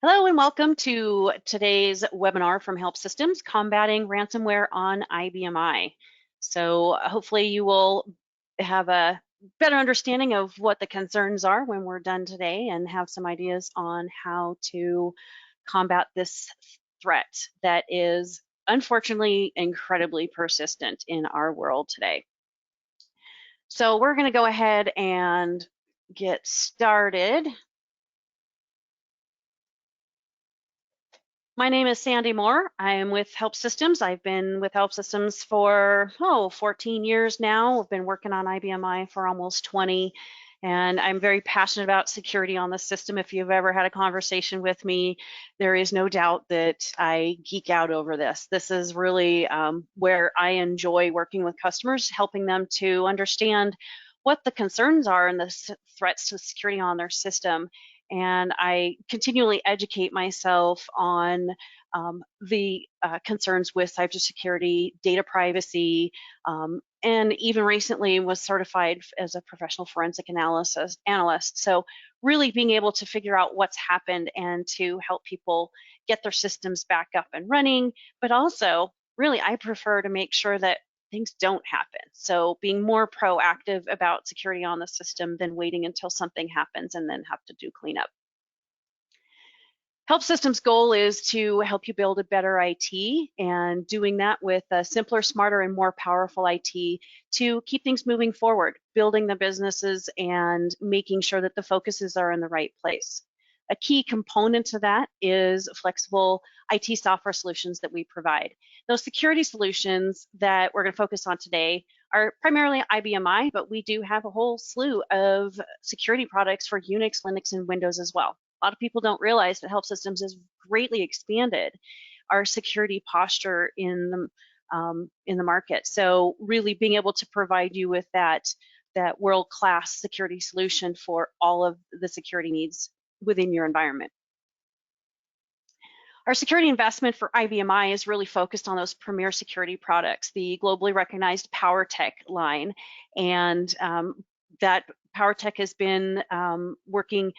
Hello and welcome to today's webinar from HelpSystems, Combating Ransomware on IBMI. So hopefully you will have a better understanding of what the concerns are when we're done today and have some ideas on how to combat this threat that is unfortunately incredibly persistent in our world today. So we're going to go ahead and get started. My name is Sandi Moore. I am with HelpSystems. I've been with HelpSystems for 14 years now. I've been working on IBMI for almost 20, and I'm very passionate about security on the system. If you've ever had a conversation with me, there is no doubt that I geek out over this. This is really where I enjoy working with customers, helping them to understand what the concerns are and the threats to security on their system. And I continually educate myself on the concerns with cybersecurity, data privacy, and even recently was certified as a professional forensic analyst. So really being able to figure out what's happened and to help people get their systems back up and running, but also really I prefer to make sure that things don't happen. So being more proactive about security on the system than waiting until something happens and then have to do cleanup. HelpSystems' goal is to help you build a better IT, and doing that with a simpler, smarter, and more powerful IT to keep things moving forward, building the businesses and making sure that the focuses are in the right place. A key component to that is flexible IT software solutions that we provide. Those security solutions that we're going to focus on today are primarily IBMI, but we do have a whole slew of security products for Unix, Linux, and Windows as well. A lot of people don't realize that HelpSystems has greatly expanded our security posture in the market. So really being able to provide you with that world-class security solution for all of the security needs within your environment. Our security investment for IBMI is really focused on those premier security products, the globally recognized PowerTech line, and that PowerTech has been working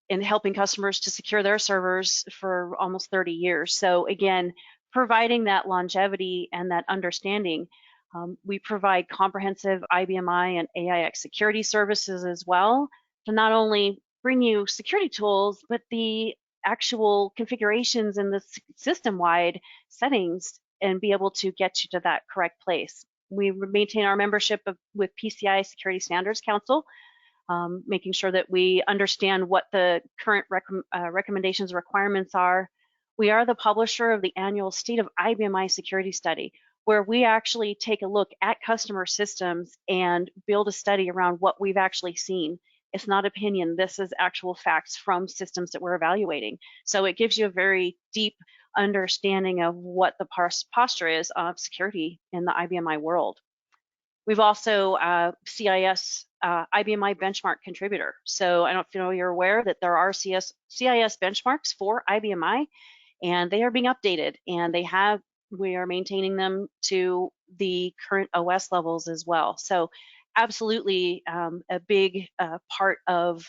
in helping customers to secure their servers for almost 30 years. So again, providing that longevity and that understanding. We provide comprehensive IBMI and AIX security services as well to not only bring you security tools, but the actual configurations and the system-wide settings and be able to get you to that correct place. We maintain our membership with PCI Security Standards Council, making sure that we understand what the current recommendations requirements are. We are the publisher of the annual State of IBMI Security Study, where we actually take a look at customer systems and build a study around what we've actually seen. It's not opinion, this is actual facts from systems that we're evaluating. So it gives you a very deep understanding of what the posture is of security in the IBMI world. We've also CIS IBMI benchmark contributor. So I don't know if you're aware that there are CIS benchmarks for IBMI, and they are being updated, and we are maintaining them to the current OS levels as well. So absolutely a big part of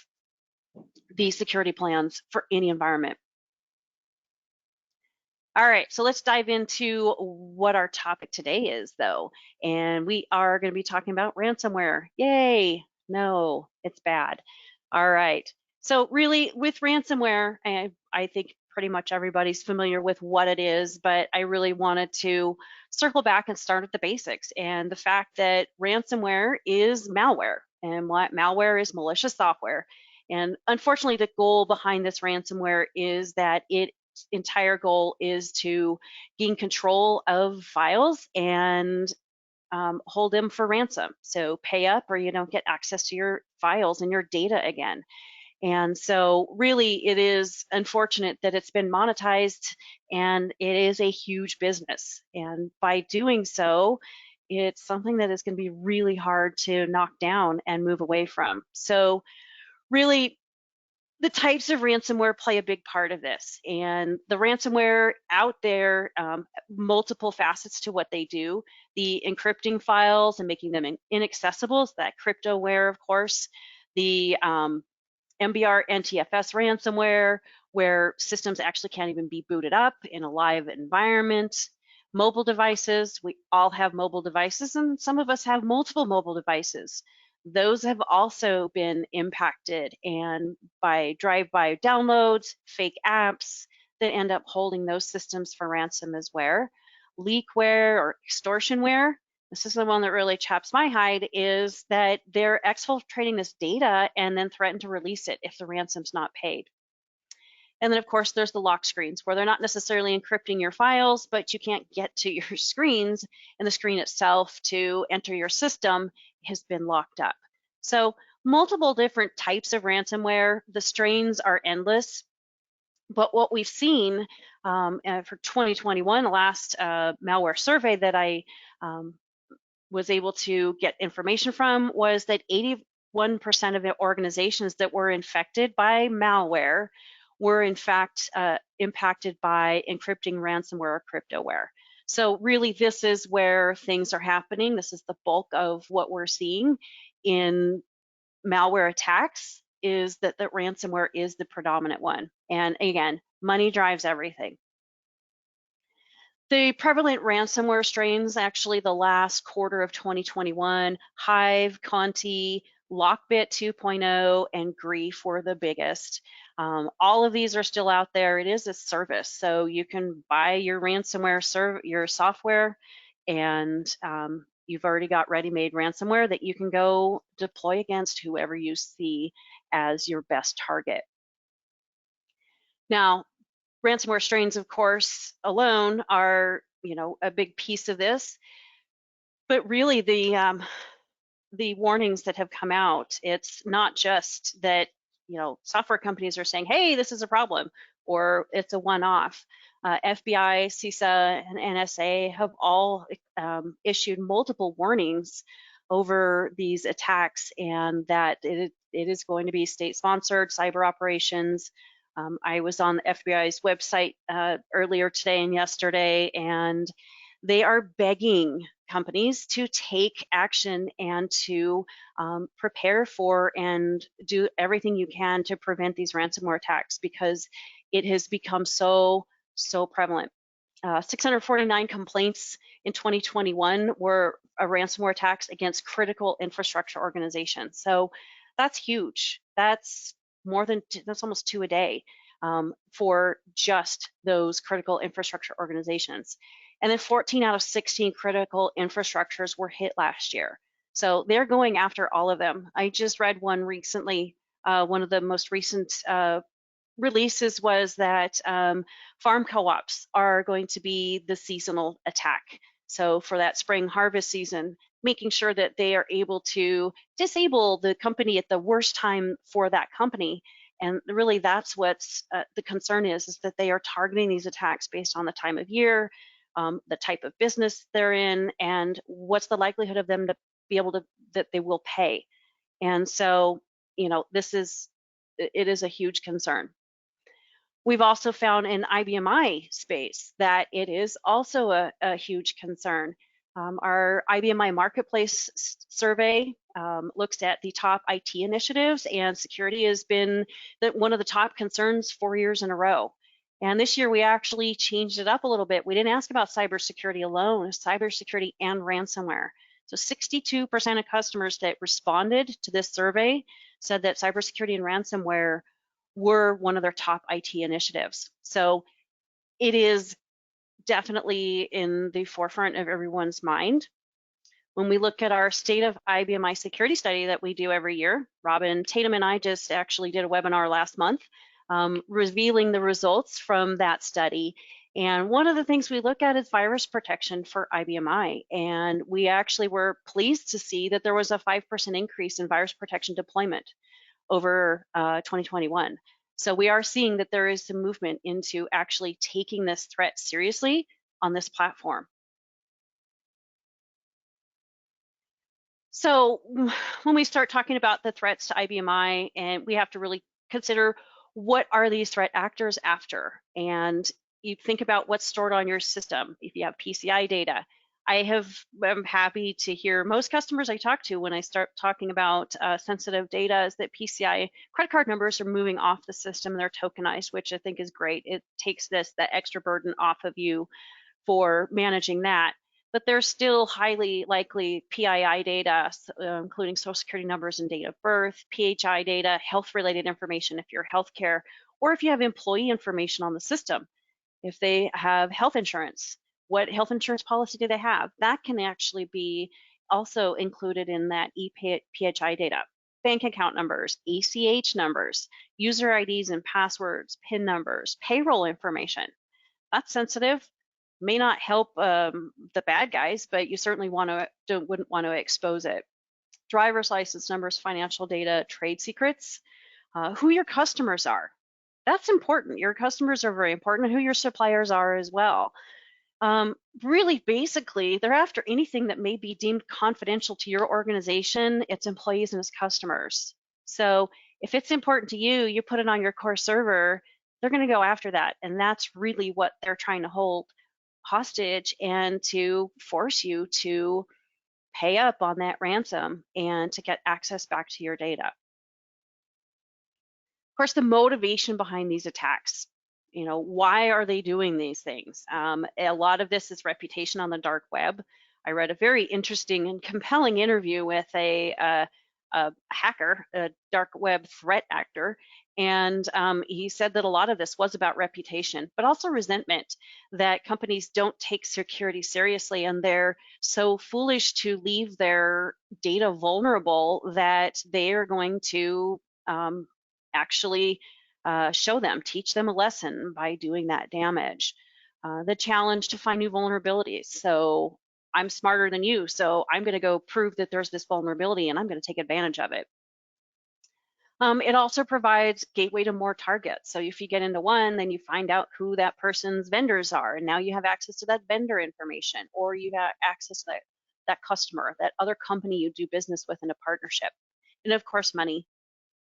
the security plans for any environment. All right, so let's dive into what our topic today is, though. And we are going to be talking about ransomware. Yay! No, it's bad. All right. So really, with ransomware, I think pretty much everybody's familiar with what it is, but I really wanted to circle back and start at the basics. And the fact that ransomware is malware, and what malware is malicious software. And unfortunately, the goal behind this ransomware is that its entire goal is to gain control of files and hold them for ransom. So pay up or you don't get access to your files and your data again. And so really it is unfortunate that it's been monetized, and it is a huge business. And by doing so, it's something that is going to be really hard to knock down and move away from. So really, the types of ransomware play a big part of this, and the ransomware out there, multiple facets to what they do. The encrypting files and making them inaccessible, so that cryptoware, of course, the MBR NTFS ransomware, where systems actually can't even be booted up in a live environment. Mobile devices, we all have mobile devices, and some of us have multiple mobile devices. Those have also been impacted, and by drive-by downloads, fake apps that end up holding those systems for ransomware, leakware or extortionware. This is the one that really chaps my hide, is that they're exfiltrating this data and then threaten to release it if the ransom's not paid. And then, of course, there's the lock screens where they're not necessarily encrypting your files, but you can't get to your screens, and the screen itself to enter your system has been locked up. So multiple different types of ransomware. The strains are endless, but what we've seen for 2021, the last malware survey that I was able to get information from, was that 81% of the organizations that were infected by malware were in fact impacted by encrypting ransomware or cryptoware. So really, this is where things are happening. This is the bulk of what we're seeing in malware attacks, is that the ransomware is the predominant one. And again, money drives everything. The prevalent ransomware strains, actually the last quarter of 2021, Hive, Conti, Lockbit 2.0, and Grief were the biggest. All of these are still out there. It is a service, so you can buy your ransomware your software, and you've already got ready-made ransomware that you can go deploy against whoever you see as your best target. Now, ransomware strains, of course, alone are, a big piece of this, but really the warnings that have come out, it's not just that, software companies are saying, hey, this is a problem, or it's a one-off. FBI, CISA, and NSA have all issued multiple warnings over these attacks, and that it is going to be state-sponsored cyber operations. I was on the FBI's website earlier today and yesterday, and they are begging companies to take action and to prepare for and do everything you can to prevent these ransomware attacks, because it has become so prevalent. 649 complaints in 2021 were ransomware attacks against critical infrastructure organizations. So that's huge. That's almost 2 a day for just those critical infrastructure organizations. And then 14 out of 16 critical infrastructures were hit last year. So they're going after all of them. I just read one recently. One of the most recent releases was that farm co-ops are going to be the seasonal attack. So for that spring harvest season, making sure that they are able to disable the company at the worst time for that company. And really, that's what's the concern is that they are targeting these attacks based on the time of year, the type of business they're in, and what's the likelihood of them to be able to, that they will pay. And so, it is a huge concern. We've also found in IBMI space that it is also a huge concern. Our IBMI Marketplace survey looks at the top IT initiatives, and security has been one of the top concerns 4 years in a row. And this year we actually changed it up a little bit. We didn't ask about cybersecurity alone, cybersecurity and ransomware. So 62% of customers that responded to this survey said that cybersecurity and ransomware were one of their top IT initiatives. So it is definitely in the forefront of everyone's mind. When we look at our state of IBMI security study that we do every year, Robin Tatum and I just actually did a webinar last month revealing the results from that study. And one of the things we look at is virus protection for IBMI. And we actually were pleased to see that there was a 5% increase in virus protection deployment over 2021. So we are seeing that there is some movement into actually taking this threat seriously on this platform. So when we start talking about the threats to IBMI, and we have to really consider what are these threat actors after? And you think about what's stored on your system. If you have PCI data, I'm happy to hear most customers I talk to when I start talking about sensitive data is that PCI credit card numbers are moving off the system and they're tokenized, which I think is great. It takes that extra burden off of you for managing that. But there's still highly likely PII data, including social security numbers and date of birth, PHI data, health-related information if you're healthcare, or if you have employee information on the system. If they have health insurance, what health insurance policy do they have? That can actually be also included in that ePHI data. Bank account numbers, ACH numbers, user IDs and passwords, PIN numbers, payroll information. That's sensitive. May not help the bad guys, but you certainly wouldn't want to expose it. Driver's license numbers, financial data, trade secrets, who your customers are. That's important. Your customers are very important, and who your suppliers are as well. Really, basically, they're after anything that may be deemed confidential to your organization, its employees, and its customers. So if it's important to you, you put it on your core server, they're going to go after that. And that's really what they're trying to hold hostage and to force you to pay up on that ransom and to get access back to your data. Of course, the motivation behind these attacks, why are they doing these things? A lot of this is reputation on the dark web. I read a very interesting and compelling interview with a hacker, a dark web threat actor, and he said that a lot of this was about reputation, but also resentment that companies don't take security seriously, and they're so foolish to leave their data vulnerable that they are going to actually teach them a lesson by doing that damage. The challenge to find new vulnerabilities. So I'm smarter than you, so I'm going to go prove that there's this vulnerability and I'm going to take advantage of it. It also provides gateway to more targets. So if you get into one, then you find out who that person's vendors are, and now you have access to that vendor information, or you have access to that customer, that other company you do business with in a partnership. And of course, money.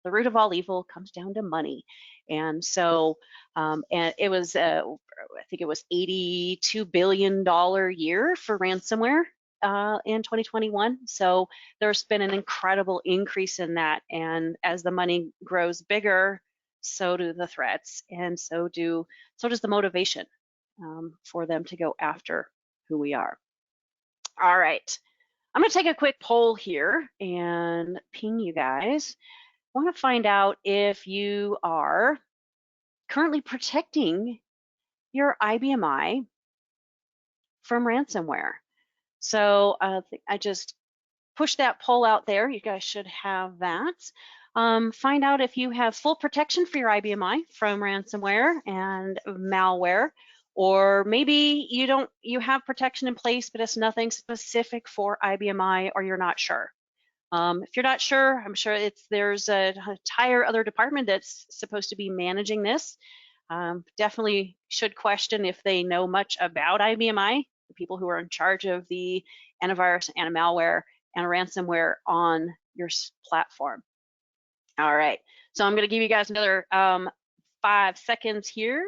The root of all evil comes down to money. And so, and it was, I think it was $82 billion year for ransomware in 2021. So there's been an incredible increase in that. And as the money grows bigger, so do the threats, and so does the motivation for them to go after who we are. All right, I'm going to take a quick poll here and ping you guys. I want to find out if you are currently protecting your IBMI from ransomware. So I just pushed that poll out there. You guys should have that. Find out if you have full protection for your IBMI from ransomware and malware, or maybe you have protection in place, but it's nothing specific for IBMI, or you're not sure. If you're not sure, I'm sure there's an entire other department that's supposed to be managing this. Definitely should question if they know much about IBMI, the people who are in charge of the antivirus, anti-malware, and ransomware on your platform. All right, so I'm going to give you guys another 5 seconds here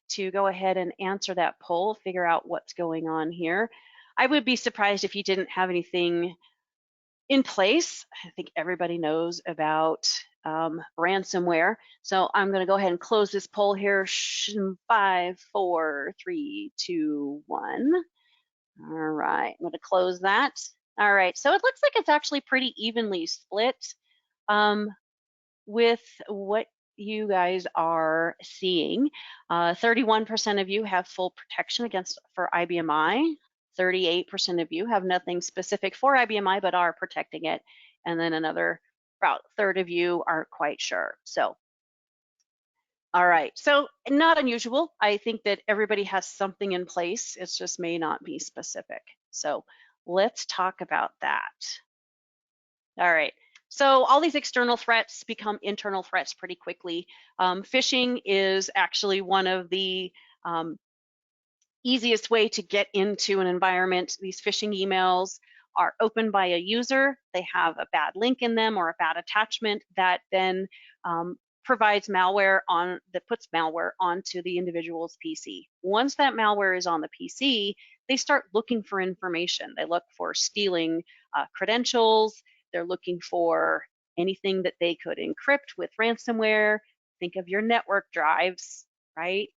to go ahead and answer that poll, figure out what's going on here. I would be surprised if you didn't have anything in place. I think everybody knows about ransomware. So I'm going to go ahead and close this poll here. 5, 4, 3, 2, 1. All right, I'm going to close that. All right, so it looks like it's actually pretty evenly split with what you guys are seeing. 31% of you have full protection for IBMI. 38% of you have nothing specific for IBMI but are protecting it, and then another about third of you aren't quite sure. So, all right, so not unusual. I think that everybody has something in place. It just may not be specific. So let's talk about that. All right. So all these external threats become internal threats pretty quickly. Phishing is actually one of the easiest way to get into an environment. These phishing emails are opened by a user. They have a bad link in them or a bad attachment that then provides malware that puts malware onto the individual's PC. Once that malware is on the PC, they start looking for information. They look for stealing credentials. They're looking for anything that they could encrypt with ransomware. Think of your network drives, right?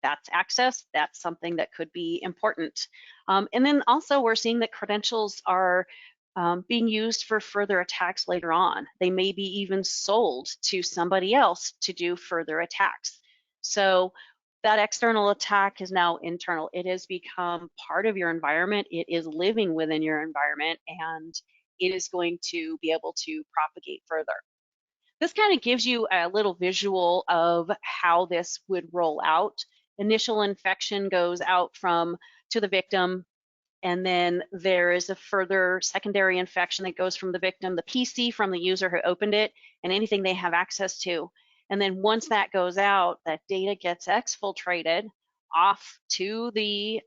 That's access. That's something that could be important. And then also we're seeing that credentials are being used for further attacks later on. They may be even sold to somebody else to do further attacks. So that external attack is now internal. It has become part of your environment. It is living within your environment, and it is going to be able to propagate further. This kind of gives you a little visual of how this would roll out. Initial infection goes out to the victim, and then there is a further secondary infection that goes from the victim, the PC from the user who opened it, and anything they have access to. And then once that goes out, that data gets exfiltrated off to the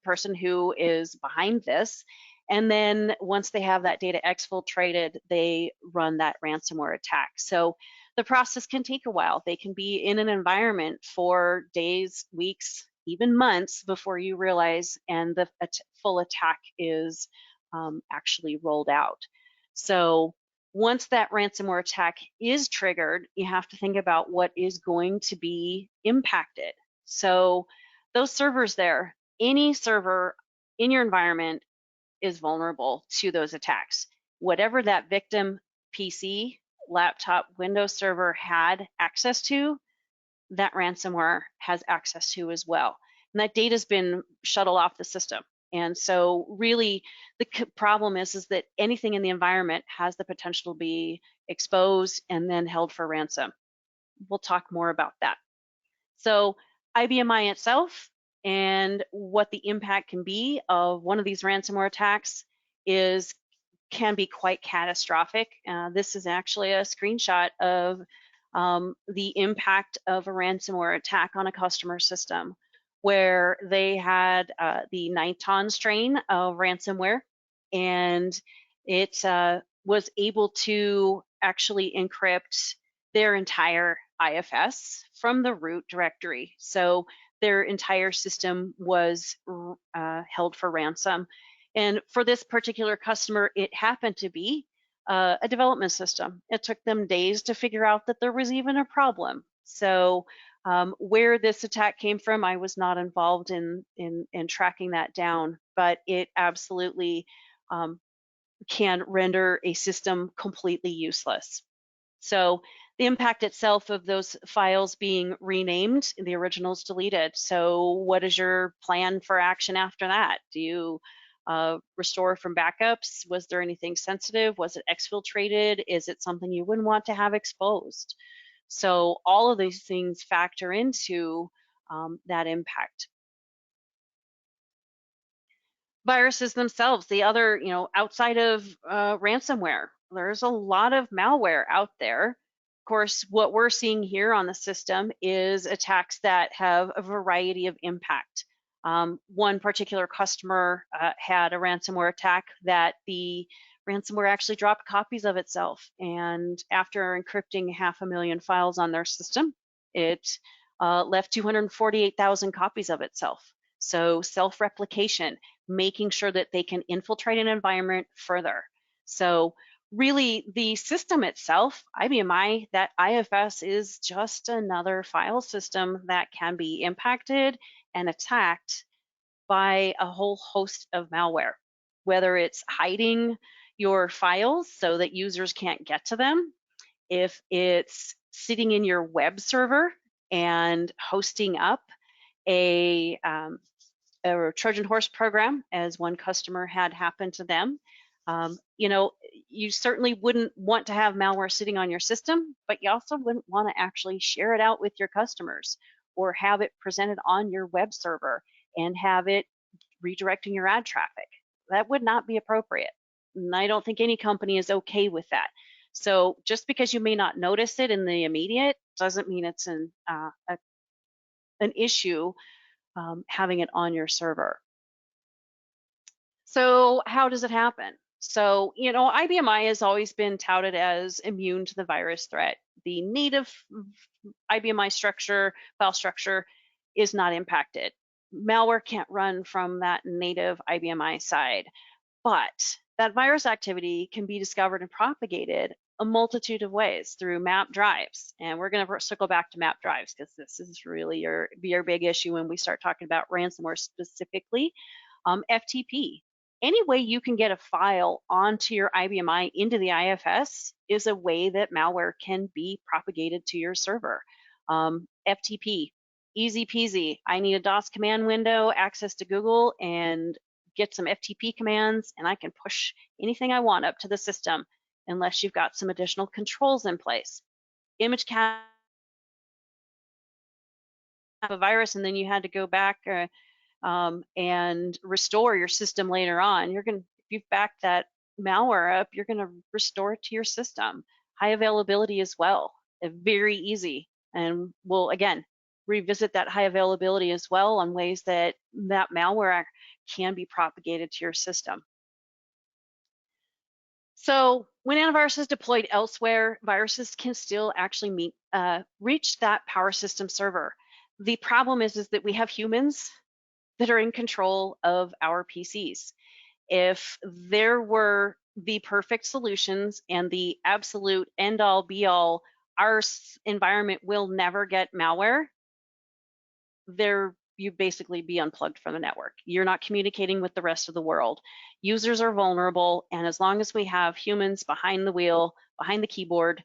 person who is behind this. And then once they have that data exfiltrated, they run that ransomware attack. So the process can take a while. They can be in an environment for days, weeks, even months before you realize, and the full attack is actually rolled out. So once that ransomware attack is triggered, you have to think about what is going to be impacted. So those servers there, any server in your environment is vulnerable to those attacks. Whatever that victim PC, laptop, Windows server had access to, that ransomware has access to as well. And that data's been shuttled off the system. And so really the problem is that anything in the environment has the potential to be exposed and then held for ransom. We'll talk more about that. So IBMI itself and what the impact can be of one of these ransomware attacks can be quite catastrophic. This is actually a screenshot of the impact of a ransomware attack on a customer system, where they had the Niton strain of ransomware, and it was able to actually encrypt their entire IFS from the root directory. So their entire system was held for ransom. And for this particular customer, it happened to be a development system. It took them days to figure out that there was even a problem. So where this attack came from, I was not involved in tracking that down, but it absolutely can render a system completely useless. So the impact itself of those files being renamed, the original's deleted. So what is your plan for action after that? Do you restore from backups? Was there anything sensitive? Was it exfiltrated? Is it something you wouldn't want to have exposed? So all of these things factor into that impact. Viruses themselves, the other, outside of ransomware, there's a lot of malware out there. Of course, what we're seeing here on the system is attacks that have a variety of impact. One particular customer had a ransomware attack that the ransomware actually dropped copies of itself. And after encrypting 500,000 files on their system, it left 248,000 copies of itself. So self-replication, making sure that they can infiltrate an environment further. So really the system itself, IBMI, that IFS is just another file system that can be impacted and attacked by a whole host of malware, whether it's hiding your files so that users can't get to them, if it's sitting in your web server and hosting up a Trojan horse program, as one customer had happened to them. You certainly wouldn't want to have malware sitting on your system, but you also wouldn't want to actually share it out with your customers or have it presented on your web server and have it redirecting your ad traffic. That would not be appropriate. And I don't think any company is okay with that. So just because you may not notice it in the immediate doesn't mean it's an issue having it on your server. So how does it happen? So, IBMI has always been touted as immune to the virus threat. The native IBMI file structure is not impacted. malware can't run from that native IBMI side, but that virus activity can be discovered and propagated a multitude of ways through map drives. And we're going to circle back to map drives because this is really your big issue when we start talking about ransomware specifically. FTP. Any way you can get a file onto your IBMI into the IFS is a way that malware can be propagated to your server. FTP, easy peasy. I need a DOS command window, access to Google, and get some FTP commands, and I can push anything I want up to the system unless you've got some additional controls in place. Image cap a virus, and then you had to go back and restore your system later on. If you've backed that malware up, you're going to restore it to your system. High availability as well, very easy. And we'll, again, revisit that high availability as well on ways that that malware can be propagated to your system. So when antivirus is deployed elsewhere, viruses can still actually reach that power system server. The problem is that we have humans that are in control of our PCs. If there were the perfect solutions and the absolute end-all be-all, our environment will never get malware, you'd basically be unplugged from the network. You're not communicating with the rest of the world. Users are vulnerable, and as long as we have humans behind the wheel, behind the keyboard,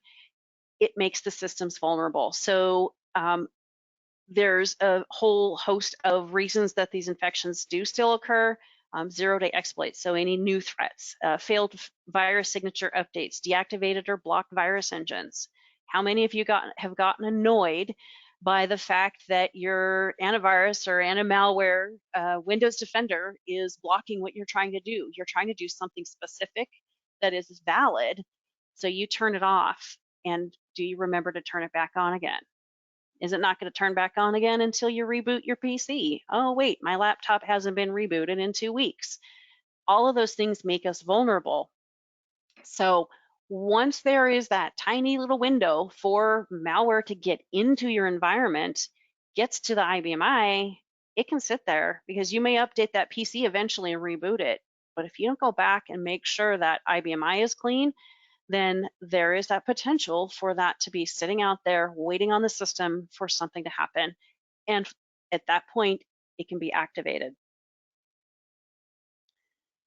it makes the systems vulnerable. So there's a whole host of reasons that these infections do still occur. Zero-day exploits, so any new threats, failed virus signature updates, deactivated or blocked virus engines. How many of you have gotten annoyed by the fact that your antivirus or anti-malware Windows Defender is blocking what you're trying to do? You're trying to do something specific that is valid, so you turn it off, and do you remember to turn it back on again? Is it not going to turn back on again until you reboot your PC? Oh, wait, my laptop hasn't been rebooted in 2 weeks. All of those things make us vulnerable. So once there is that tiny little window for malware to get into your environment, gets to the IBMI, it can sit there because you may update that PC eventually and reboot it. But if you don't go back and make sure that IBMI is clean, then there is that potential for that to be sitting out there waiting on the system for something to happen. And at that point, it can be activated.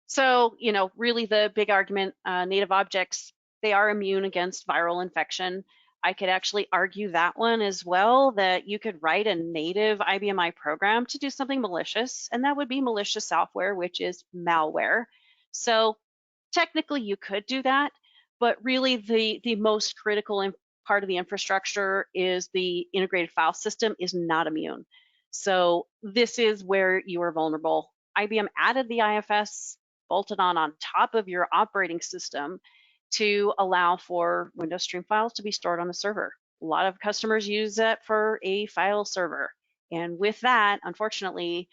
So, really the big argument, native objects, they are immune against viral infection. I could actually argue that one as well, that you could write a native IBMI program to do something malicious, and that would be malicious software, which is malware. So technically you could do that, but really the most critical part of the infrastructure is the integrated file system is not immune. So this is where you are vulnerable. IBM added the IFS bolted on top of your operating system to allow for Windows Stream files to be stored on the server. A lot of customers use that for a file server. And with that, unfortunately,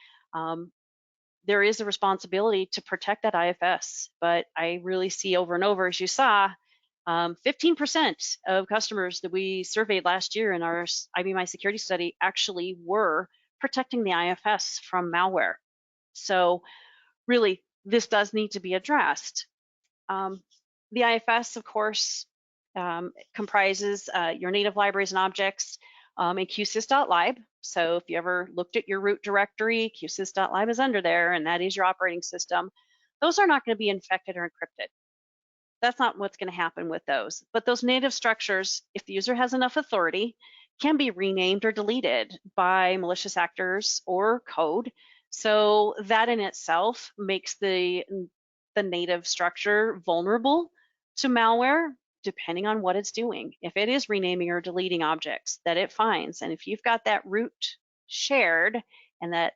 there is a responsibility to protect that IFS, but I really see over and over, as you saw, 15% of customers that we surveyed last year in our IBMI security study actually were protecting the IFS from malware. So really, this does need to be addressed. The IFS, of course, comprises your native libraries and objects and qsys.lib. So if you ever looked at your root directory, qsys.lib is under there, and that is your operating system. Those are not going to be infected or encrypted. That's not what's going to happen with those. But those native structures, if the user has enough authority, can be renamed or deleted by malicious actors or code. So that in itself makes the native structure vulnerable to malware, depending on what it's doing. If it is renaming or deleting objects that it finds, and if you've got that root shared and that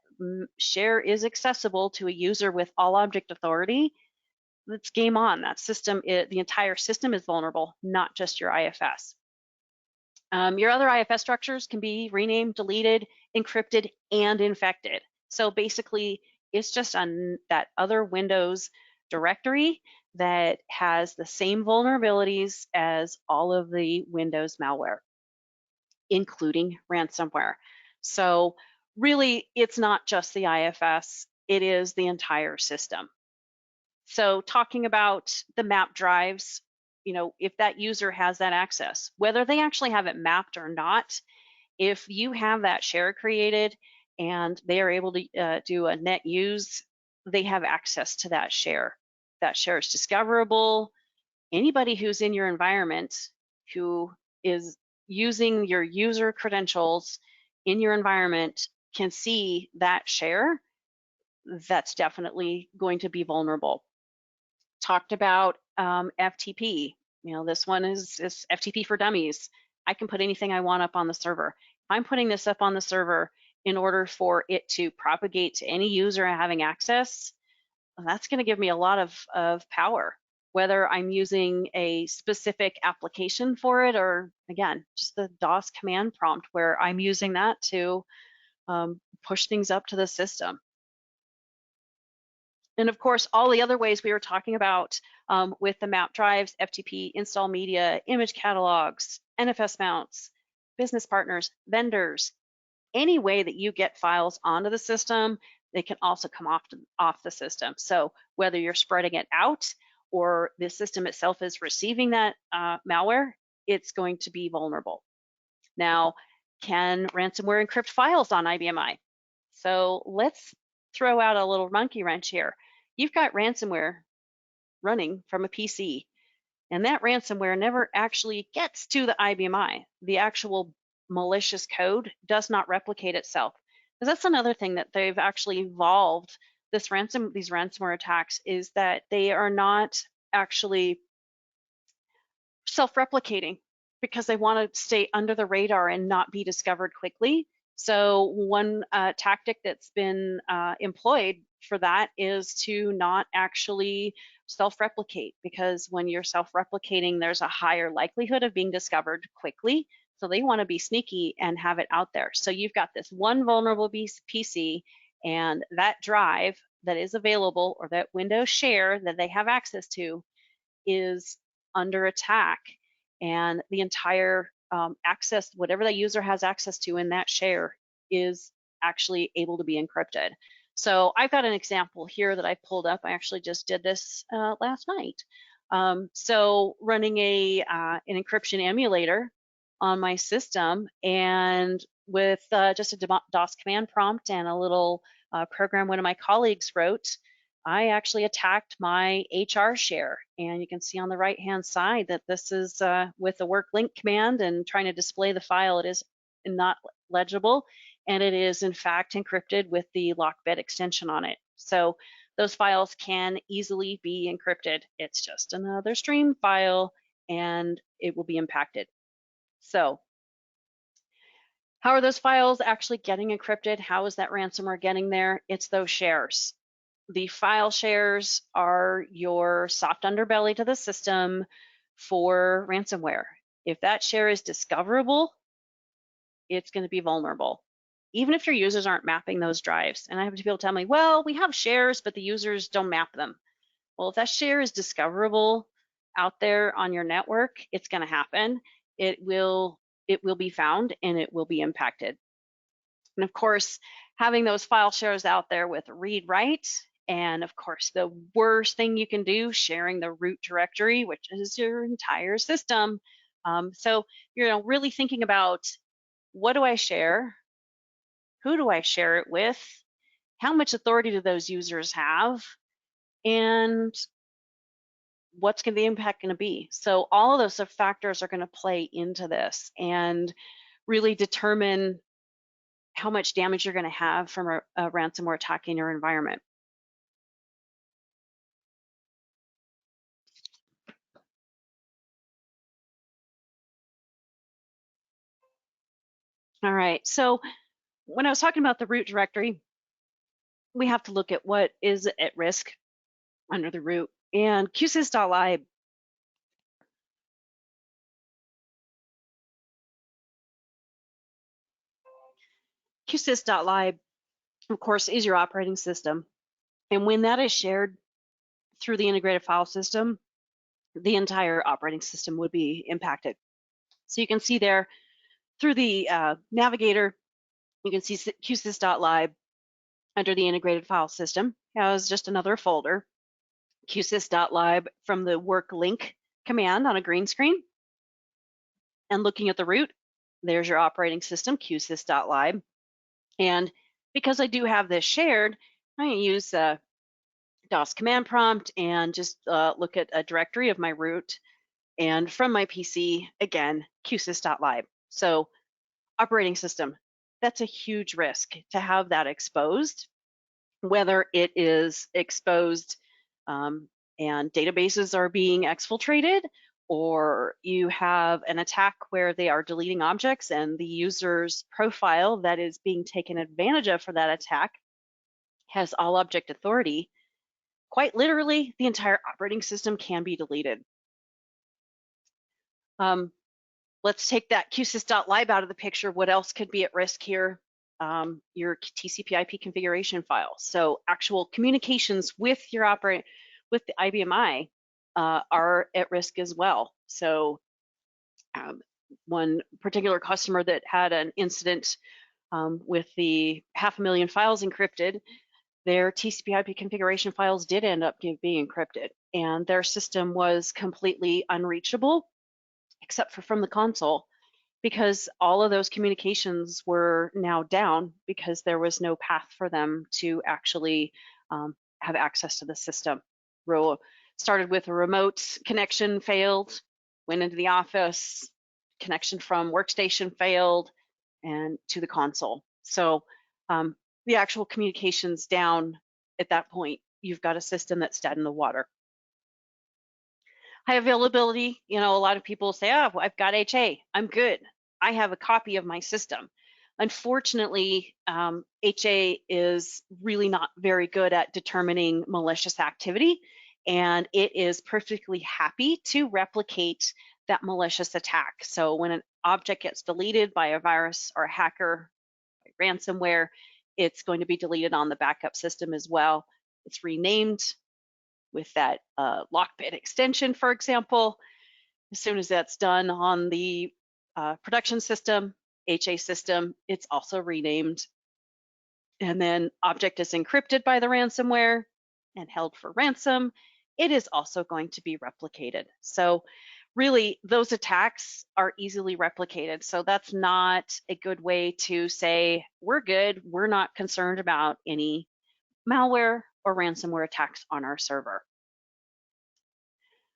share is accessible to a user with all object authority, it's game on. That system, the entire system is vulnerable, not just your IFS. Your other IFS structures can be renamed, deleted, encrypted, and infected. So basically, it's just on that other Windows directory that has the same vulnerabilities as all of the Windows malware, including ransomware. So really, it's not just the IFS, it is the entire system. So talking about the map drives, if that user has that access, whether they actually have it mapped or not, if you have that share created and they are able to do a net use, they have access to that share. That share is discoverable. Anybody who's in your environment who is using your user credentials in your environment can see that share. That's definitely going to be vulnerable. Talked about FTP. This one is FTP for dummies. I can put anything I want up on the server. If I'm putting this up on the server in order for it to propagate to any user having access, that's going to give me a lot of power, whether I'm using a specific application for it or, again, just the DOS command prompt where I'm using that to push things up to the system. And of course, all the other ways we were talking about with the map drives, FTP, install media, image catalogs, NFS mounts, business partners, vendors, any way that you get files onto the system, they can also come off the system. So whether you're spreading it out or the system itself is receiving that malware, it's going to be vulnerable. Now, can ransomware encrypt files on IBMI? So let's throw out a little monkey wrench here. You've got ransomware running from a PC, and that ransomware never actually gets to the IBMI. The actual malicious code does not replicate itself. Because that's another thing that they've actually evolved these ransomware attacks, is that they are not actually self-replicating because they want to stay under the radar and not be discovered quickly. So one tactic that's been employed for that is to not actually self-replicate, because when you're self-replicating, there's a higher likelihood of being discovered quickly. So they want to be sneaky and have it out there. So you've got this one vulnerable PC, and that drive that is available, or that Windows share that they have access to, is under attack, and the entire access, whatever that user has access to in that share, is actually able to be encrypted. So I've got an example here that I pulled up. I actually just did this last night. So running an encryption emulator on my system, and with just a DOS command prompt and a little program one of my colleagues wrote, I actually attacked my HR share. And you can see on the right-hand side that this is with the work link command and trying to display the file. It is not legible, and it is in fact encrypted with the lockbit extension on it. So those files can easily be encrypted. It's just another stream file, and it will be impacted. So how are those files actually getting encrypted? How is that ransomware getting there? It's those shares. The file shares are your soft underbelly to the system for ransomware. If that share is discoverable, it's going to be vulnerable, even if your users aren't mapping those drives. And I have people tell me, well, we have shares, but the users don't map them. Well, if that share is discoverable out there on your network, it's going to happen. It will be found, and it will be impacted. And of course, having those file shares out there with read-write, and of course, the worst thing you can do, sharing the root directory, which is your entire system. So you're really thinking about, what do I share? Who do I share it with? How much authority do those users have? And what's the impact going to be? So all of those factors are going to play into this and really determine how much damage you're going to have from a ransomware attack in your environment. All right, so when I was talking about the root directory, we have to look at what is at risk under the root. And qsys.lib qsys.lib, of course, is your operating system. And when that is shared through the integrated file system, the entire operating system would be impacted. So you can see there through the navigator, You can see qsys.lib under the integrated file system has just another folder. qsys.lib from the work link command on a green screen. And looking at the root, there's your operating system, qsys.lib. And because I do have this shared, I can use DOS command prompt and just look at a directory of my root. And from my PC, again, qsys.lib. So operating system, that's a huge risk to have that exposed, whether it is exposed and databases are being exfiltrated, or you have an attack where they are deleting objects and the user's profile that is being taken advantage of for that attack has all object authority. Quite literally, the entire operating system can be deleted. Let's take that qsys.lib out of the picture. What else could be at risk here? Your TCP/IP configuration file. So actual communications with your with the IBMI are at risk as well. So one particular customer that had an incident with the 500,000 files encrypted, their TCP/IP configuration files did end up being encrypted, and their system was completely unreachable except for from the console, because all of those communications were now down because there was no path for them to actually have access to the system. Started with a remote connection failed, went into the office, connection from workstation failed, and to the console. So the actual communications down at that point, you've got a system that's dead in the water. High availability, a lot of people say, oh, I've got HA, I'm good. I have a copy of my system. Unfortunately, HA is really not very good at determining malicious activity, and it is perfectly happy to replicate that malicious attack. So when an object gets deleted by a virus or a hacker, by ransomware, it's going to be deleted on the backup system as well. It's renamed with that lockbit extension, for example. As soon as that's done on the production system, HA system, it's also renamed. And then object is encrypted by the ransomware and held for ransom. It is also going to be replicated. So really, those attacks are easily replicated. So that's not a good way to say, we're good, we're not concerned about any malware or ransomware attacks on our server.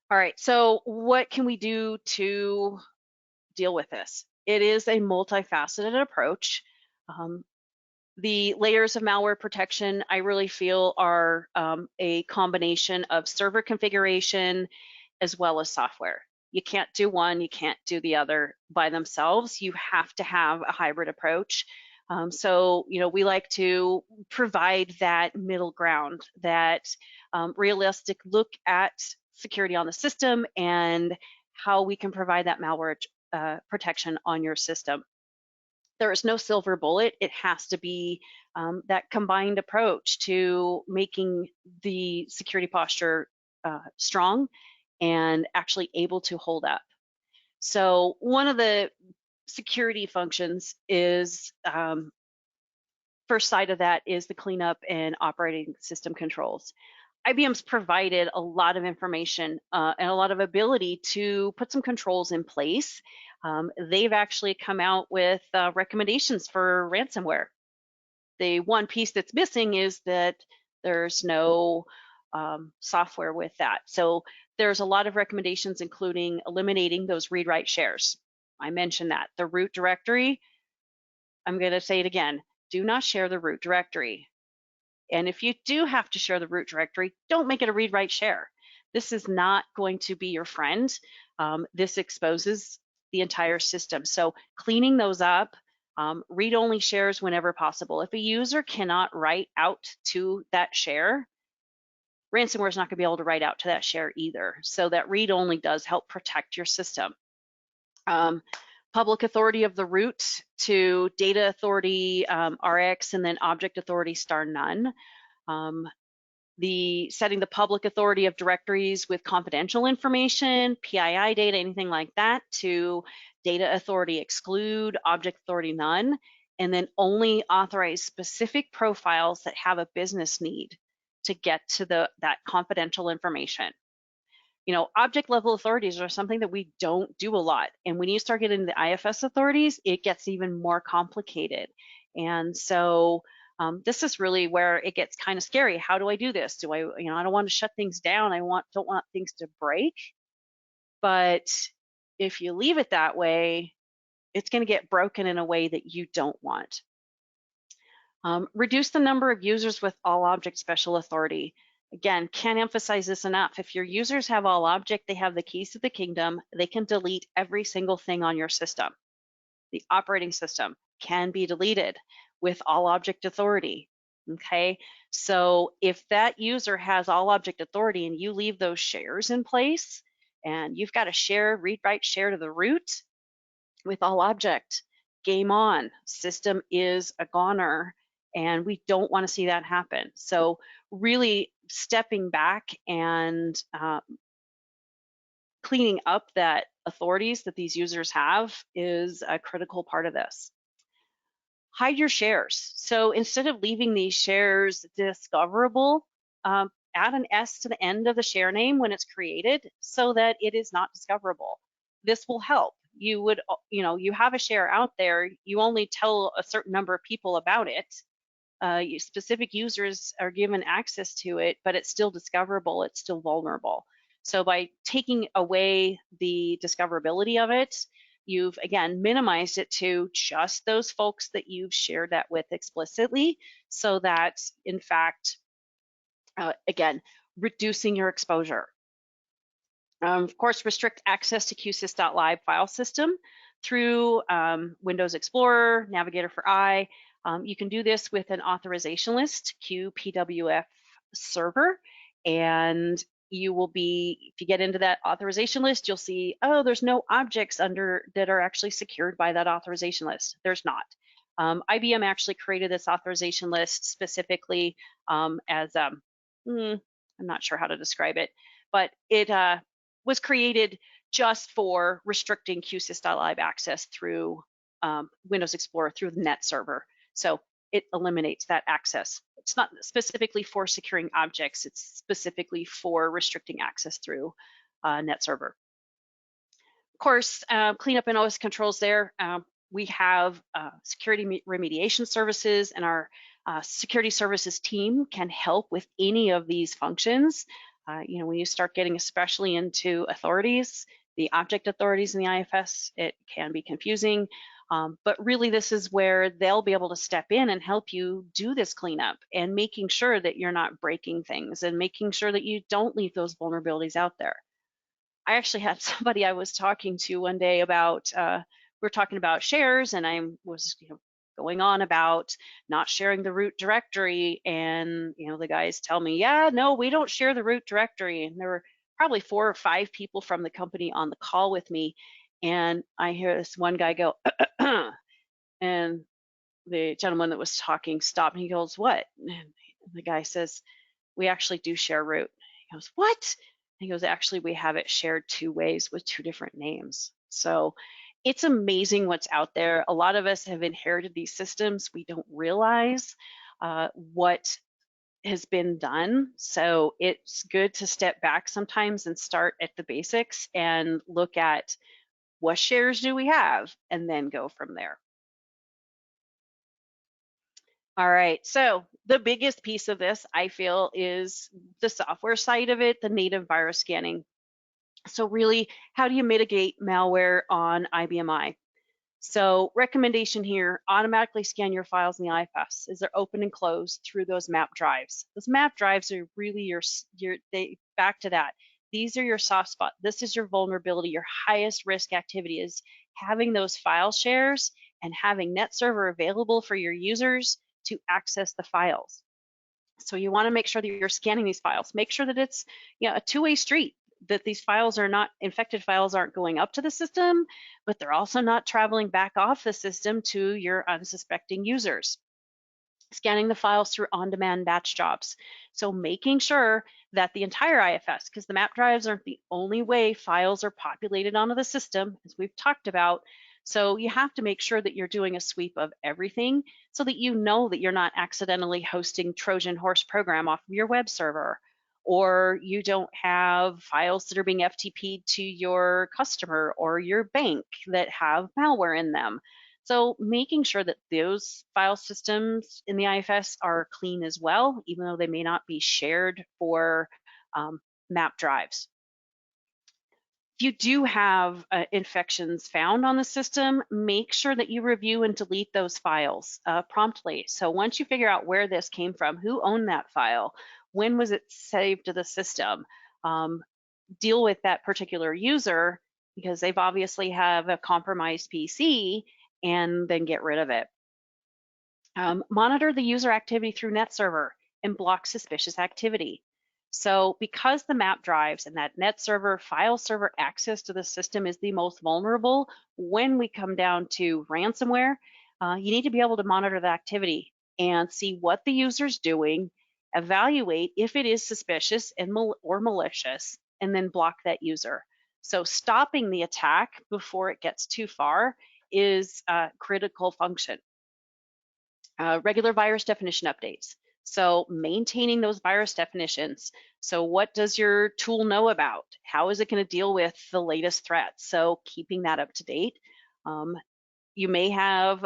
All right, so what can we do to deal with this? It is a multifaceted approach. The layers of malware protection, I really feel, are a combination of server configuration as well as software. You can't do one, you can't do the other by themselves. You have to have a hybrid approach. So, we like to provide that middle ground, that realistic look at security on the system and how we can provide that malware protection on your system. There is no silver bullet. It has to be that combined approach to making the security posture strong and actually able to hold up. So one of the security functions is, first side of that is the cleanup and operating system controls. IBM's provided a lot of information and a lot of ability to put some controls in place. They've actually come out with recommendations for ransomware. The one piece that's missing is that there's no software with that. So there's a lot of recommendations, including eliminating those read-write shares. I mentioned that. The root directory, I'm going to say it again, do not share the root directory. And if you do have to share the root directory, don't make it a read-write share. This is not going to be your friend. This exposes the entire system. So cleaning those up, read-only shares whenever possible. If a user cannot write out to that share, ransomware is not going to be able to write out to that share either. So that read-only does help protect your system. Public authority of the root to data authority RX, and then object authority *none. Setting the public authority of directories with confidential information, PII data, anything like that, to data authority exclude, object authority none. and then only authorize specific profiles that have a business need to get to that confidential information. You know, object level authorities are something that we don't do a lot. And when you start getting into the IFS authorities, it gets even more complicated. And so this is really where it gets kind of scary. How do I do this? Do I, you know, I don't want to shut things down. Don't want things to break. But if you leave it that way, it's going to get broken in a way that you don't want. Reduce the number of users with all object special authority. Again, can't emphasize this enough. If your users have all object, they have the keys to the kingdom. They can delete every single thing on your system. The operating system can be deleted with all object authority. Okay, so if that user has all object authority and you leave those shares in place, and you've got a share, read, write, share to the root with all object, game on. System is a goner, and we don't want to see that happen. So really stepping back and cleaning up that authorities that these users have is a critical part of this. Hide your shares. So instead of leaving these shares discoverable, add an S to the end of the share name when it's created so that it is not discoverable. This will help. You would, you know, you have a share out there, you only tell a certain number of people about it. Specific users are given access to it, but it's still discoverable, it's still vulnerable. So by taking away the discoverability of it, you've, again, minimized it to just those folks that you've shared that with explicitly, so that, in fact, again, reducing your exposure. Of course, restrict access to qsys.lib file system through Windows Explorer, Navigator for I. You can do this with an authorization list, QPWF server, and you will be, if you get into that authorization list, you'll see, oh, there's no objects under that are actually secured by that authorization list. There's not. IBM actually created this authorization list specifically as, I'm not sure how to describe it, but it was created just for restricting qsys.lib access through Windows Explorer through the net server. So it eliminates that access. It's not specifically for securing objects, it's specifically for restricting access through net server. Of course, cleanup and OS controls there. We have security remediation services, and our security services team can help with any of these functions. You know, when you start getting especially into authorities, the object authorities in the IFS, it can be confusing. But really, this is where they'll be able to step in and help you do this cleanup and making sure that you're not breaking things and making sure that you don't leave those vulnerabilities out there. I actually had somebody I was talking to one day about, we were talking about shares, and I was, you know, going on about not sharing the root directory, and, you know, the guys tell me, yeah, no, we don't share the root directory. And there were probably 4 or 5 people from the company on the call with me, and I hear this one guy go, and the gentleman that was talking stopped, and he goes, what? And the guy says, we actually do share root. He goes, what? And he goes, actually, we have it shared 2 ways with 2 different names. So it's amazing what's out there. A lot of us have inherited these systems. We don't realize what has been done. So it's good to step back sometimes and start at the basics and look at what shares do we have, and then go from there. All right, so the biggest piece of this, I feel, is the software side of it, the native virus scanning. So really, how do you mitigate malware on IBM I? So recommendation here, automatically scan your files in the IFS as they're open and closed through those map drives. Those map drives are really back to that. These are your soft spot. This is your vulnerability. Your highest risk activity is having those file shares and having net server available for your users to access the files. So you want to make sure that you're scanning these files. Make sure that it's, you know, a 2-way street, that these files are not, infected files aren't going up to the system, but they're also not traveling back off the system to your unsuspecting users. Scanning the files through on-demand batch jobs. So making sure that the entire IFS, because the map drives aren't the only way files are populated onto the system, as we've talked about. So you have to make sure that you're doing a sweep of everything so that you know that you're not accidentally hosting Trojan horse program off of your web server, or you don't have files that are being FTP'd to your customer or your bank that have malware in them. So making sure that those file systems in the IFS are clean as well, even though they may not be shared for map drives. If you do have infections found on the system, make sure that you review and delete those files promptly. So once you figure out where this came from, who owned that file, when was it saved to the system, deal with that particular user because they've obviously have a compromised PC, and then get rid of it. Monitor the user activity through NetServer and block suspicious activity. So because the map drives and that NetServer file server access to the system is the most vulnerable, when we come down to ransomware, you need to be able to monitor the activity and see what the user's doing, evaluate if it is suspicious and or malicious, and then block that user. So stopping the attack before it gets too far is a critical function. Regular virus definition updates. So maintaining those virus definitions. So what does your tool know about? How is it going to deal with the latest threats? So keeping that up to date. You may have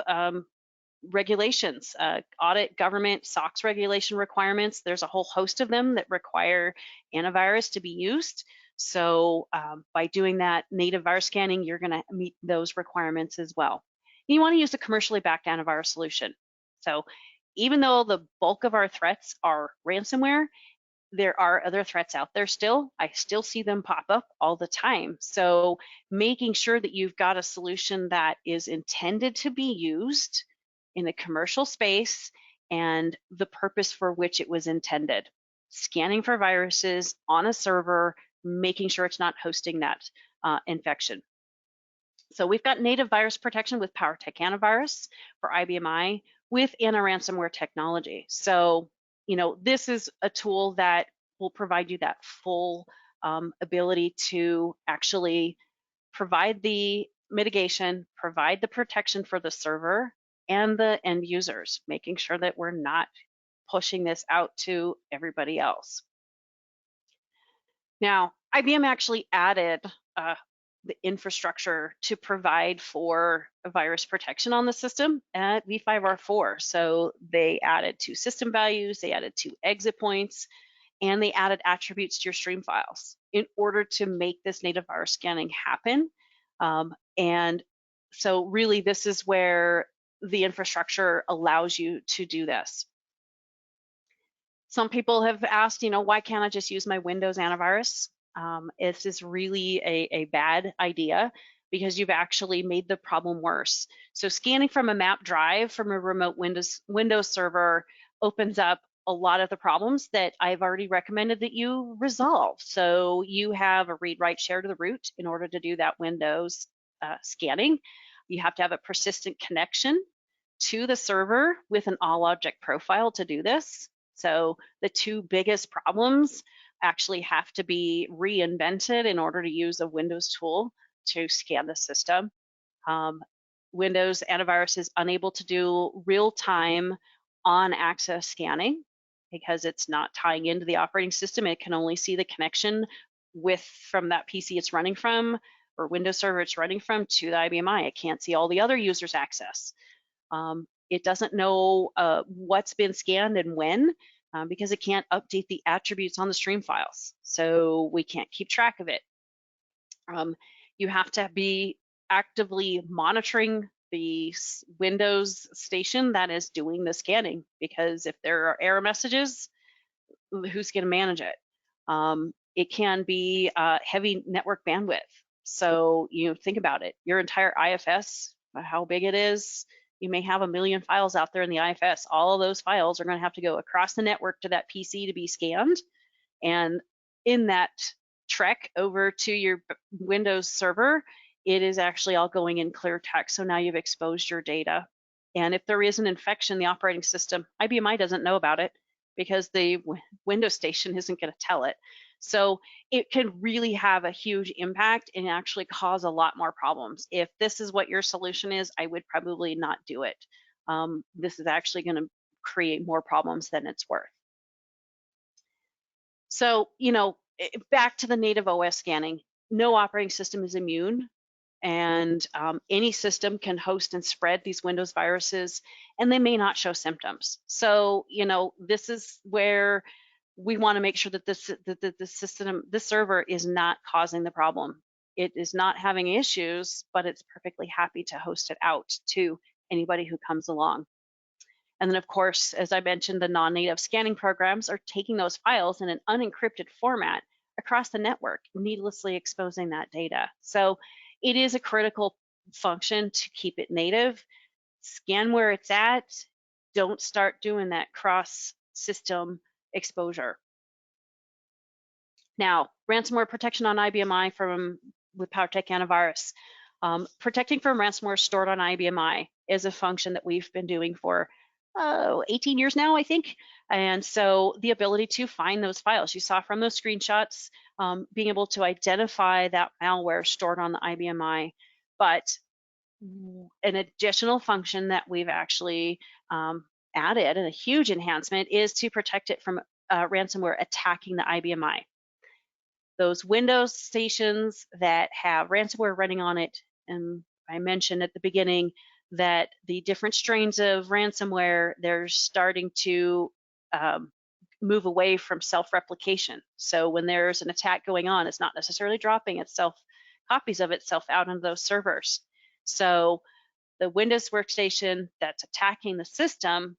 regulations, audit, government, SOX regulation requirements. There's a whole host of them that require antivirus to be used. So by doing that native virus scanning, you're going to meet those requirements as well. You want to use a commercially backed antivirus solution. So even though the bulk of our threats are ransomware, there are other threats out there still. I still see them pop up all the time. So making sure that you've got a solution that is intended to be used in a commercial space and the purpose for which it was intended. Scanning for viruses on a server, making sure it's not hosting that infection. So we've got native virus protection with PowerTech Antivirus for IBM with Anti-Ransomware technology. So, you know, this is a tool that will provide you that full ability to actually provide the mitigation, provide the protection for the server and the end users, making sure that we're not pushing this out to everybody else. Now, IBM actually added the infrastructure to provide for a virus protection on the system at v5r4. So they added 2 system values, they added 2 exit points, and they added attributes to your stream files in order to make this native virus scanning happen. And so really this is where the infrastructure allows you to do this. Some people have asked, you know, why can't I just use my Windows antivirus? This is really a bad idea because you've actually made the problem worse. So scanning from a map drive from a remote Windows server opens up a lot of the problems that I've already recommended that you resolve. So you have a read-write share to the root in order to do that Windows scanning. You have to have a persistent connection to the server with an all-object profile to do this. So the 2 biggest problems actually have to be reinvented in order to use a Windows tool to scan the system. Windows antivirus is unable to do real-time on-access scanning because it's not tying into the operating system. It can only see the connection from that PC it's running from or Windows server it's running from to the IBM. It can't see all the other users' access. It doesn't know what's been scanned and when because it can't update the attributes on the stream files. So we can't keep track of it. You have to be actively monitoring the Windows station that is doing the scanning because if there are error messages, who's going to manage it? It can be heavy network bandwidth. So you think about it, your entire IFS, how big it is, you may have 1 million files out there in the IFS. All of those files are going to have to go across the network to that PC to be scanned. And in that trek over to your Windows server, it is actually all going in clear text. So now you've exposed your data. And if there is an infection, the operating system, IBM doesn't know about it because the Windows station isn't going to tell it. So it can really have a huge impact and actually cause a lot more problems. If this is what your solution is, I would probably not do it. This is actually going to create more problems than it's worth. So, back to the native OS scanning, no operating system is immune, and any system can host and spread these Windows viruses, and they may not show symptoms. So, this is where we want to make sure that this server is not causing the problem. It is not having issues, but it's perfectly happy to host it out to anybody who comes along. And then, of course, as I mentioned, the non-native scanning programs are taking those files in an unencrypted format across the network, needlessly exposing that data. So it is a critical function to keep it native. Scan where it's at. Don't start doing that cross-system exposure. Now, ransomware protection on IBM with PowerTech Antivirus. Protecting from ransomware stored on IBM is a function that we've been doing for 18 years now, I think. And so the ability to find those files, you saw from those screenshots, being able to identify that malware stored on the IBM, but an additional function that we've actually added, and a huge enhancement, is to protect it from ransomware attacking the IBM. Those Windows stations that have ransomware running on it, and I mentioned at the beginning that the different strains of ransomware, they're starting to move away from self-replication. So when there's an attack going on, it's not necessarily dropping copies of itself out into those servers. So the Windows workstation that's attacking the system,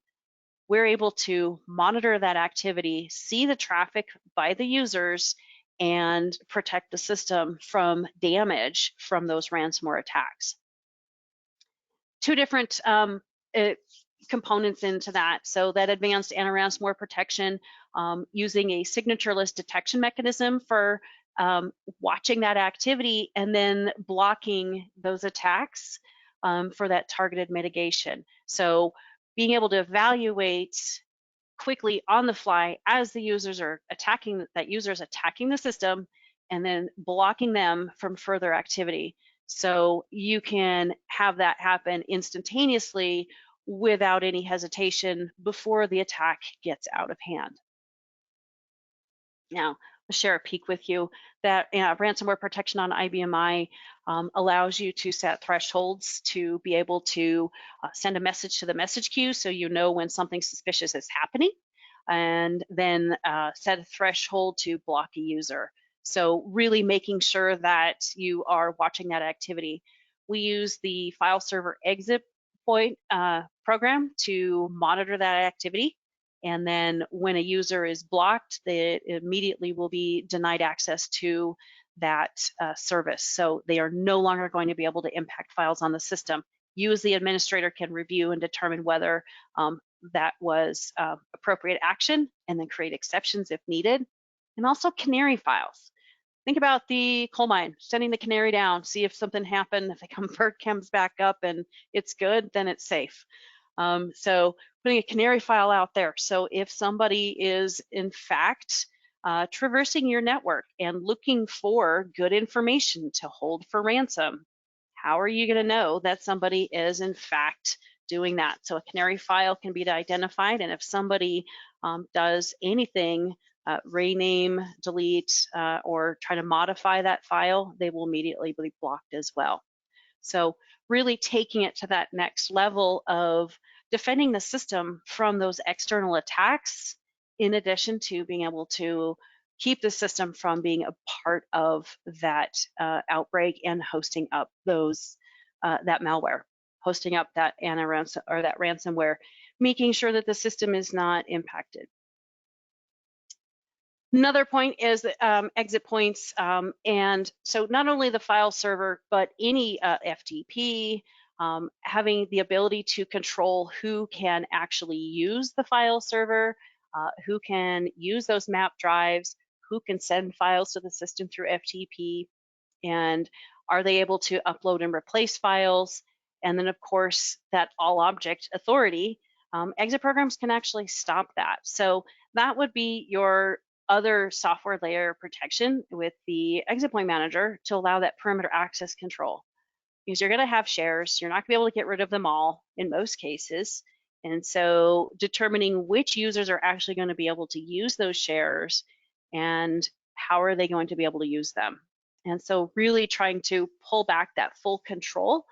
we're able to monitor that activity, see the traffic by the users, and protect the system from damage from those ransomware attacks. Two different components into that. So that advanced anti-ransomware protection, using a signatureless detection mechanism for watching that activity and then blocking those attacks for that targeted mitigation. So being able to evaluate quickly on the fly as the users are attacking, attacking the system, and then blocking them from further activity. So you can have that happen instantaneously without any hesitation before the attack gets out of hand. Now, I'll share a peek with you that ransomware protection on IBM allows you to set thresholds to be able to send a message to the message queue so you know when something suspicious is happening, and then set a threshold to block a user. So really making sure that you are watching that activity. We use the file server exit point program to monitor that activity. And then when a user is blocked, they immediately will be denied access to that service. So they are no longer going to be able to impact files on the system. You as the administrator can review and determine whether that was appropriate action, and then create exceptions if needed. And also canary files. Think about the coal mine, sending the canary down, see if something happened. If the bird comes back up and it's good, then it's safe. So putting a canary file out there. So if somebody is in fact traversing your network and looking for good information to hold for ransom, how are you going to know that somebody is in fact doing that? So a canary file can be identified, and if somebody does anything, rename, delete, or try to modify that file, they will immediately be blocked as well. So really taking it to that next level of defending the system from those external attacks, in addition to being able to keep the system from being a part of that outbreak and hosting up those that malware, hosting up that ransomware, making sure that the system is not impacted. Another point is exit points, and so not only the file server, but any FTP, having the ability to control who can actually use the file server, who can use those map drives, who can send files to the system through FTP, and are they able to upload and replace files? And then, of course, that all object authority, exit programs can actually stop that. So that would be your other software layer protection with the exit point manager to allow that perimeter access control. Because you're going to have shares, you're not going to be able to get rid of them all in most cases. And so determining which users are actually going to be able to use those shares and how are they going to be able to use them. And so really trying to pull back that full control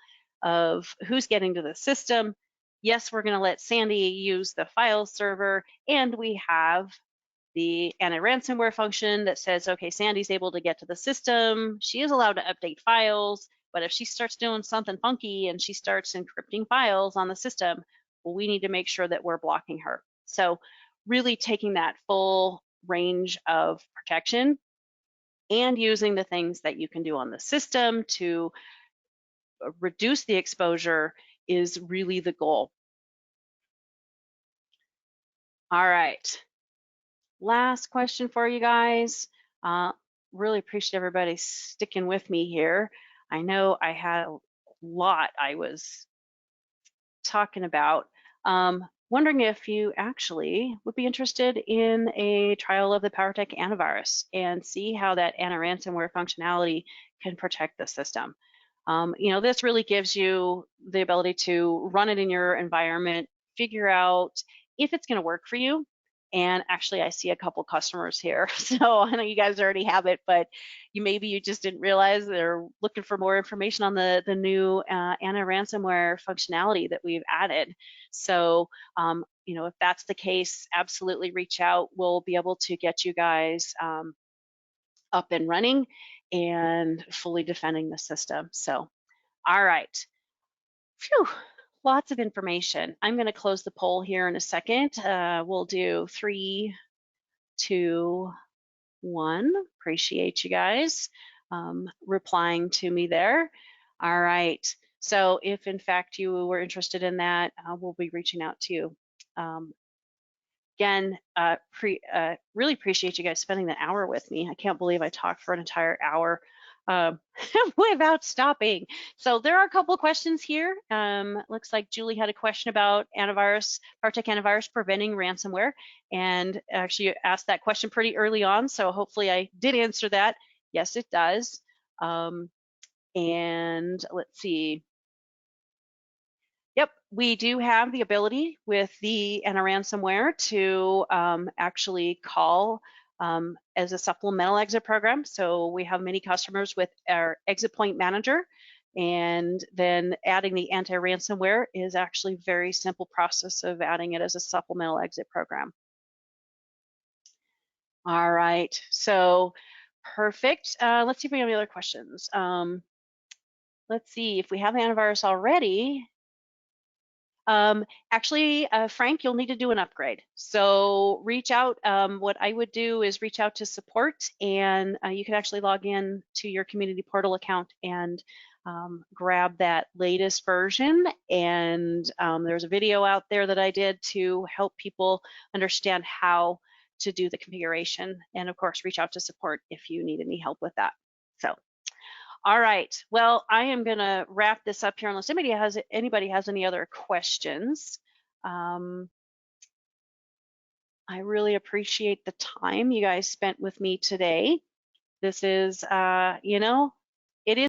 of who's getting to the system. Yes, we're going to let Sandi use the file server, and we have the anti-ransomware function that says, okay, Sandi's able to get to the system. She is allowed to update files, but if she starts doing something funky and she starts encrypting files on the system, well, we need to make sure that we're blocking her. So really taking that full range of protection and using the things that you can do on the system to reduce the exposure is really the goal. All right. Last question for you guys. Really appreciate everybody sticking with me here. I know I had a lot I was talking about. Wondering if you actually would be interested in a trial of the PowerTech antivirus and see how that anti-ransomware functionality can protect the system. You know, this really gives you the ability to run it in your environment, figure out if it's going to work for you. And actually, I see a couple customers here, so I know you guys already have it, but maybe you just didn't realize they're looking for more information on the new anti-ransomware functionality that we've added. So, you know, if that's the case, absolutely reach out. We'll be able to get you guys up and running and fully defending the system. So, all right. Phew. Lots of information. I'm going to close the poll here in a second. We'll do 3, 2, 1. Appreciate you guys replying to me there. All right. So if in fact you were interested in that, we'll be reaching out to you. Again, really appreciate you guys spending the hour with me. I can't believe I talked for an entire hour without stopping. So there are a couple of questions here. Looks like Julie had a question about antivirus, PowerTech antivirus preventing ransomware, and actually asked that question pretty early on. So hopefully I did answer that. Yes, it does. And let's see. Yep, we do have the ability with the Anti-Ransomware to actually call as a supplemental exit program. So we have many customers with our exit point manager, and then adding the anti-ransomware is actually a very simple process of adding it as a supplemental exit program. All right, so perfect. Let's see if we have any other questions. Let's see if we have the antivirus already. Actually, Frank, you'll need to do an upgrade. So reach out. What I would do is reach out to support, and you can actually log in to your community portal account and grab that latest version. And there's a video out there that I did to help people understand how to do the configuration. And of course, reach out to support if you need any help with that. So. All right, well, I am gonna wrap this up here unless anybody has any other questions. I really appreciate the time you guys spent with me today. This is, you know,